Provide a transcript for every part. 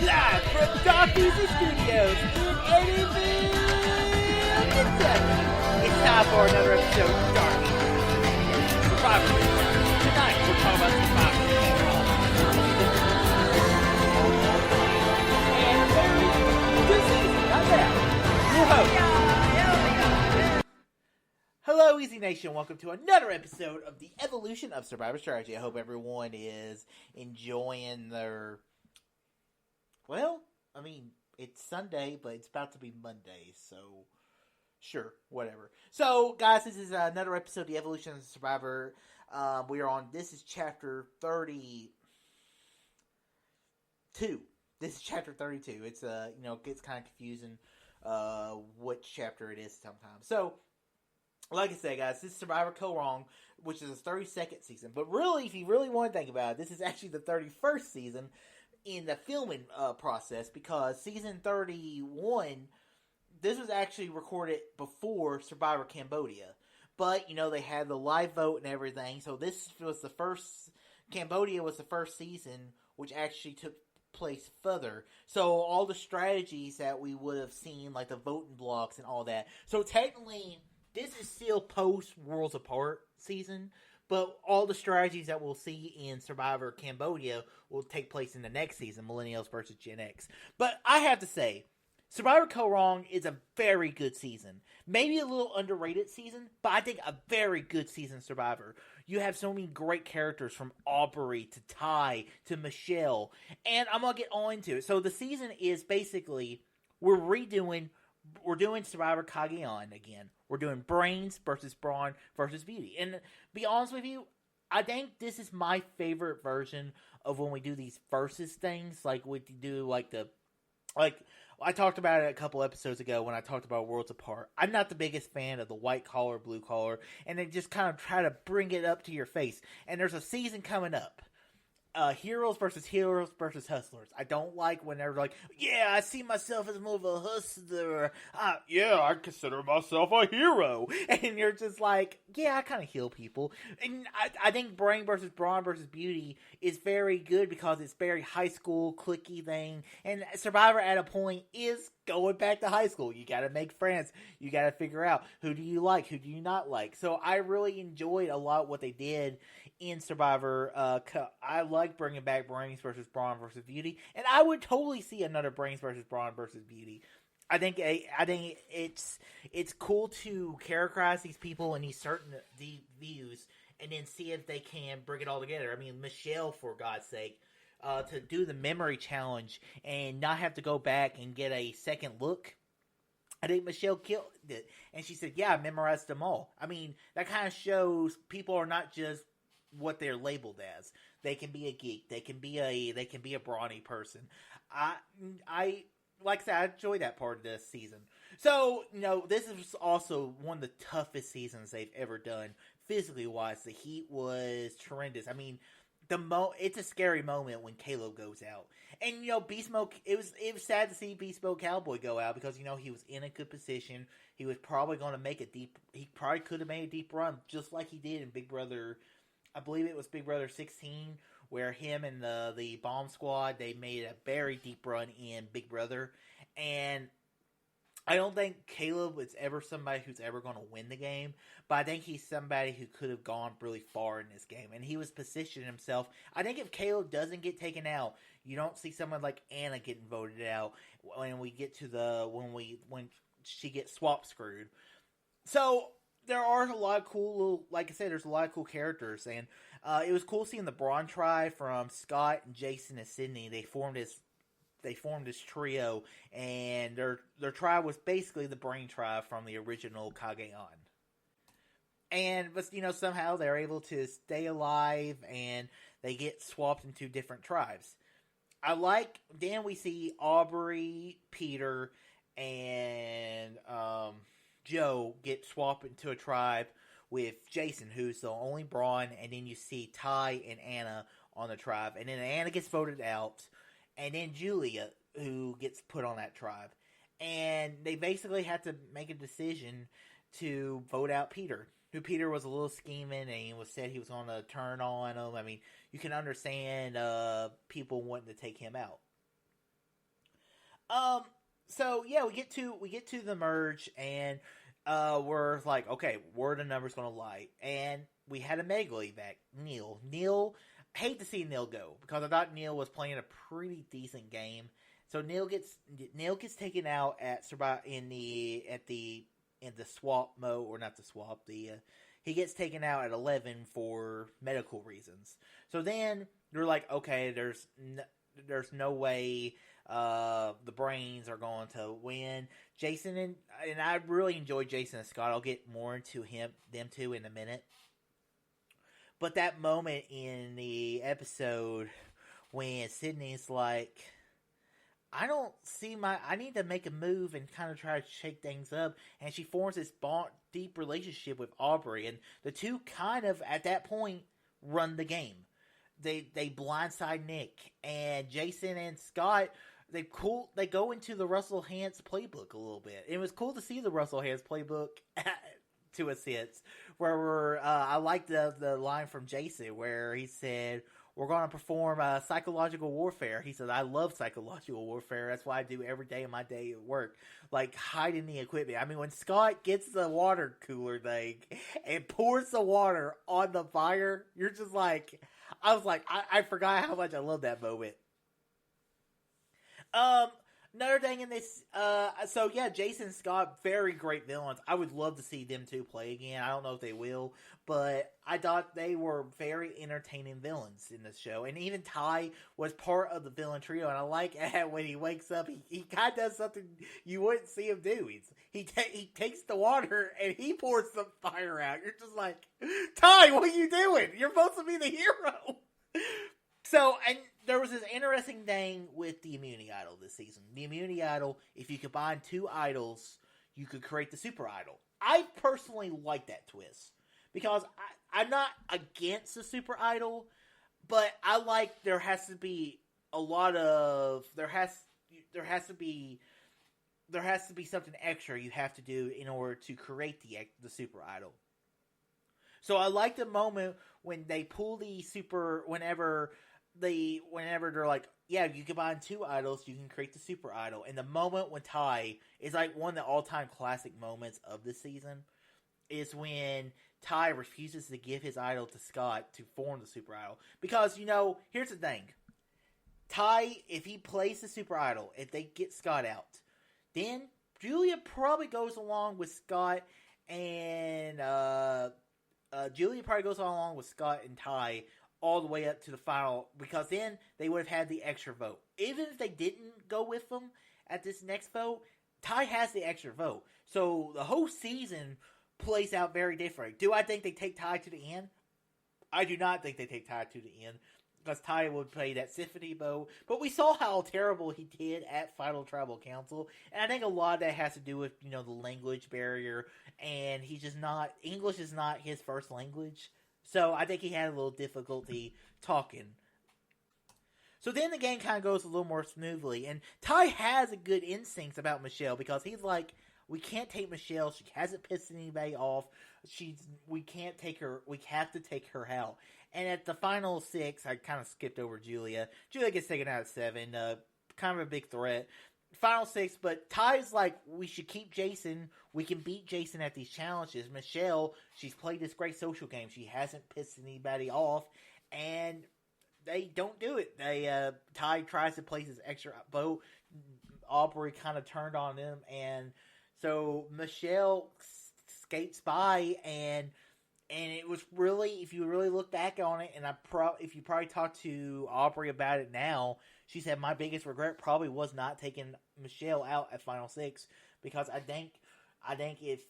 Live from Dark Easy Studios in Eddyville, Kentucky. It's time for another episode of Dark Easy Survivor. Tonight we're talking about Survivor. And a very good season, not bad. Your host. Hello, Easy Nation. Welcome to another episode of the evolution of Survivor Strategy. I hope everyone is enjoying their... Well, I mean, it's Sunday, but it's about to be Monday, so sure, whatever. So, guys, this is another episode of the Evolution of Survivor. This is chapter 32. This is chapter 32. It's, it gets kind of confusing which chapter it is sometimes. So, like I said, guys, this is Survivor Kaoh, which is a 32nd season. But really, if you really want to think about it, this is actually the 31st season in the filming process, because season 31, this was actually recorded before Survivor Cambodia, but they had the live vote and everything, so this was the first, Cambodia was the first season which actually took place further, so all the strategies that we would have seen, like the voting blocks and all that, so technically this is still post Worlds Apart season, but all the strategies that we'll see in Survivor Cambodia will take place in the next season, Millennials versus Gen X. But I have to say, Survivor Kaoh is a very good season. Maybe a little underrated season, but I think a very good season Survivor. You have so many great characters, from Aubrey to Ty to Michelle, and I'm going to get on to it. So the season is basically, we're doing Survivor Kaoh again. We're doing brains versus brawn versus beauty. And be honest with you, I think this is my favorite version of when we do these versus things. Like we do I talked about it a couple episodes ago when I talked about Worlds Apart. I'm not the biggest fan of the white collar, blue collar, and they just kind of try to bring it up to your face. And there's a season coming up. Heroes versus hustlers. I don't like when they're like, yeah, I see myself as more of a hustler. Yeah, I consider myself a hero. And you're just like, yeah, I kind of heal people. And I think brain versus brawn versus beauty is very good because it's very high school, cliquey thing. And Survivor at a point is going back to high school. You gotta make friends. You gotta figure out who do you like, who do you not like. So I really enjoyed a lot what they did in Survivor. I like bringing back brains versus brawn versus beauty, and I would totally see another brains versus brawn versus beauty. I think it's cool to characterize these people in these certain views, and then see if they can bring it all together. I mean, Michelle, for God's sake, to do the memory challenge and not have to go back and get a second look. I think Michelle killed it, and she said, "Yeah, I memorized them all." I mean, that kind of shows people are not just what they're labeled as. They can be a geek. They can be a brawny person. I like I said, I enjoy that part of this season. So, this is also one of the toughest seasons they've ever done, physically wise. The heat was horrendous. I mean, it's a scary moment when Caleb goes out. And, Beast Mode, it was sad to see Beast Mode Cowboy go out because, he was in a good position. He was probably going to he probably could have made a deep run, just like he did in Big Brother. I believe it was Big Brother 16, where him and the Bomb Squad, they made a very deep run in Big Brother. And I don't think Caleb is ever somebody who's ever going to win the game, but I think he's somebody who could have gone really far in this game. And he was positioning himself. I think if Caleb doesn't get taken out, you don't see someone like Anna getting voted out when we get to when she gets swap screwed. So there are a lot of cool like I said, there's a lot of cool characters, and it was cool seeing the Braun Tribe from Scott and Jason and Sydney. They formed this trio, and their tribe was basically the Brain Tribe from the original Kaoh. But somehow they're able to stay alive, and they get swapped into different tribes. Then we see Aubrey, Peter, and Joe get swapped into a tribe with Jason, who's the only Braun, and then you see Ty and Anna on the tribe, and then Anna gets voted out, and then Julia, who gets put on that tribe, and they basically had to make a decision to vote out Peter. Who Peter was a little scheming, and he said he was going to turn on him. I mean, you can understand people wanting to take him out. So yeah, we get to the merge, and we're like, okay, where are the numbers going to lie? And we had a mega evac, Neil. I hate to see Neil go because I thought Neil was playing a pretty decent game. So Neil gets taken out in the swap mode, or not the swap. He gets taken out at 11 for medical reasons. So then you're like, okay, there's no way the Brains are going to win. Jason and I really enjoyed Jason and Scott. I'll get more into them two in a minute. But that moment in the episode when Sydney's like, I need to make a move and kind of try to shake things up. And she forms this deep relationship with Aubrey. And the two kind of, at that point, run the game. They blindside Nick. And Jason and Scott, they go into the Russell Hantz playbook a little bit. It was cool to see the Russell Hantz playbook to a sense. Where I like the line from Jason where he said, we're going to perform psychological warfare. He said, I love psychological warfare. That's why I do every day of my day at work. Like, hiding the equipment. I mean, when Scott gets the water cooler thing and pours the water on the fire, you're just like, I was like, I forgot how much I love that moment. Another thing in this, so yeah, Jason and Scott, very great villains. I would love to see them two play again. I don't know if they will, but I thought they were very entertaining villains in this show. And even Ty was part of the villain trio, and I like when he wakes up, he kind of does something you wouldn't see him do. He takes the water and he pours some fire out. You're just like, Ty, what are you doing? You're supposed to be the hero. So, and there was this interesting thing with the immunity idol this season. The immunity idol, if you combine two idols, you could create the super idol. I personally like that twist. Because I'm not against the super idol, but I like there has to be something extra you have to do in order to create the super idol. So I like the moment when they pull the super, whenever they're like, yeah, you combine two idols, you can create the super idol. And the moment when Ty is like one of the all-time classic moments of the season is when Ty refuses to give his idol to Scott to form the super idol. Because, here's the thing. Ty, if he plays the super idol, if they get Scott out, then Julia probably goes along with Scott and Scott and Ty all the way up to the final, because then they would have had the extra vote. Even if they didn't go with them at this next vote, Ty has the extra vote. So the whole season plays out very different. Do I think they take Ty to the end? I do not think they take Ty to the end, because Ty would play that symphony bow. But we saw how terrible he did at Final Tribal Council, and I think a lot of that has to do with, the language barrier, and English is not his first language. So I think he had a little difficulty talking. So then the game kind of goes a little more smoothly. And Ty has a good instincts about Michelle, because he's like, we can't take Michelle. She hasn't pissed anybody off. We can't take her. We have to take her out. And at the final 6, I kind of skipped over Julia. Julia gets taken out at 7. Kind of a big threat. Final 6, but Ty's like, we should keep Jason. We can beat Jason at these challenges. Michelle, she's played this great social game. She hasn't pissed anybody off, and they don't do it. Ty tries to place his extra vote. Aubrey kind of turned on him, and so Michelle skates by, and it was really, if you really look back on it, and if you probably talk to Aubrey about it now, she said, my biggest regret probably was not taking Michelle out at Final 6, because I think if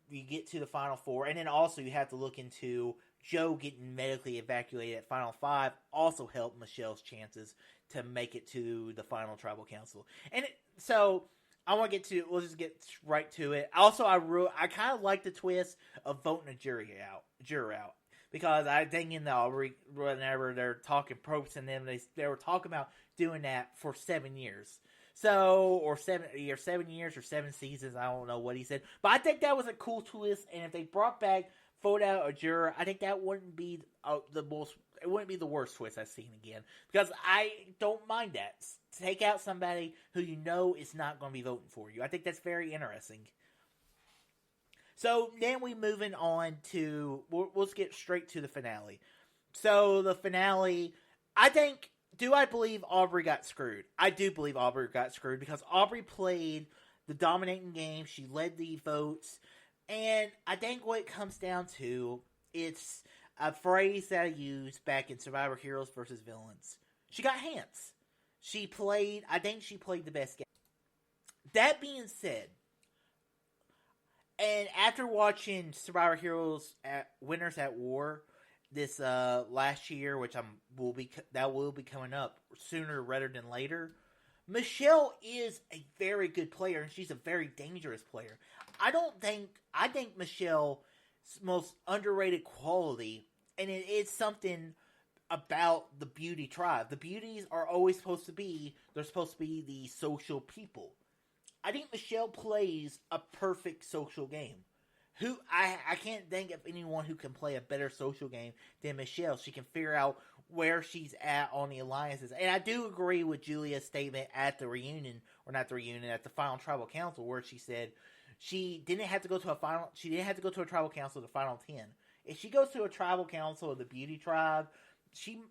you get to the Final 4, and then also you have to look into Joe getting medically evacuated at Final 5 also helped Michelle's chances to make it to the final tribal council. So we'll just get right to it. Also, I kind of like the twist of voting a juror out. Because I think in the Aubrey, whenever they're talking Probst and them, they were talking about doing that for 7 years. So, or 7 years or 7 seasons, I don't know what he said. But I think that was a cool twist, and if they brought back vote out a juror, I think that wouldn't be it wouldn't be the worst twist I've seen again. Because I don't mind that. Take out somebody who you know is not going to be voting for you. I think that's very interesting. So then we moving on to, let's get straight to the finale. So the finale, do I believe Aubrey got screwed? I do believe Aubrey got screwed because Aubrey played the dominating game. She led the votes. And I think what it comes down to, it's a phrase that I used back in Survivor Heroes versus Villains. She got hands. I think she played the best game. That being said, and after watching Survivor Heroes at Winners at War this last year, which will be coming up sooner rather than later, Michelle is a very good player and she's a very dangerous player. I think Michelle's most underrated quality, and it is something about the beauty tribe. The beauties are always supposed to be the social people. I think Michelle plays a perfect social game. I can't think of anyone who can play a better social game than Michelle. She can figure out where she's at on the alliances. And I do agree with Julia's statement at the reunion, or not the reunion, at the final tribal council, where she said she didn't have to go to a tribal council to final 10. If she goes to a tribal council of the beauty tribe,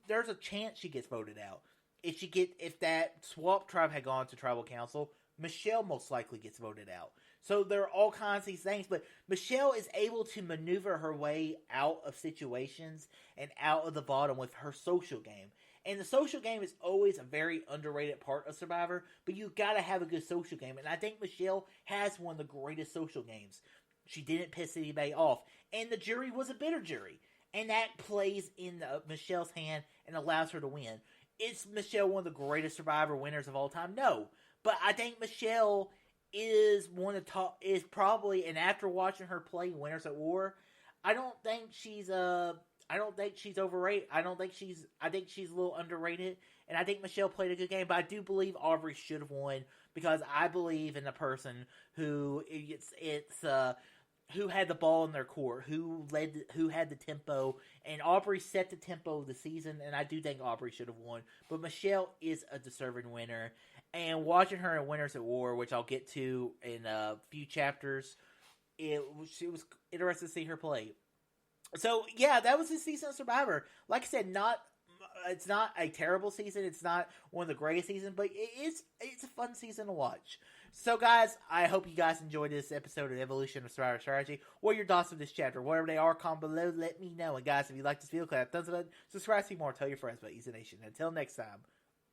there's a chance she gets voted out. If that swap tribe had gone to tribal council, Michelle most likely gets voted out. So there are all kinds of these things, but Michelle is able to maneuver her way out of situations and out of the bottom with her social game. And the social game is always a very underrated part of Survivor, but you gotta have a good social game. And I think Michelle has one of the greatest social games. She didn't piss anybody off. And the jury was a bitter jury. And that plays in Michelle's hand and allows her to win. Is Michelle one of the greatest Survivor winners of all time? No. But I think Michelle is probably, and after watching her play Winners at War, I don't think she's overrated. I think she's a little underrated, and I think Michelle played a good game. But I do believe Aubrey should have won because I believe in the person who who had the ball in their court, who had the tempo, and Aubrey set the tempo of the season, and I do think Aubrey should have won. But Michelle is a deserving winner. And watching her in Winners at War, which I'll get to in a few chapters, it was interesting to see her play. So, yeah, that was this season of Survivor. Like I said, it's not a terrible season. It's not one of the greatest seasons, but it's a fun season to watch. So, guys, I hope you guys enjoyed this episode of Evolution of Survivor Strategy. What are your thoughts on this chapter? Whatever they are, comment below. Let me know. And, guys, if you like this video, click that thumbs up, subscribe to see more, tell your friends about Easy Nation. Until next time,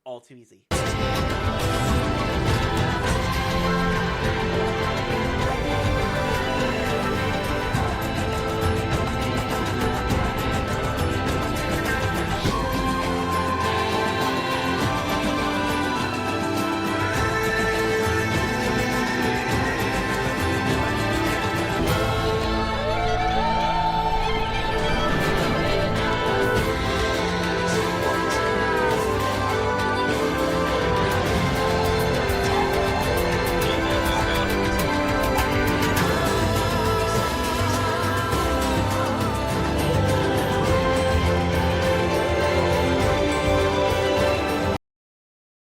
all too easy.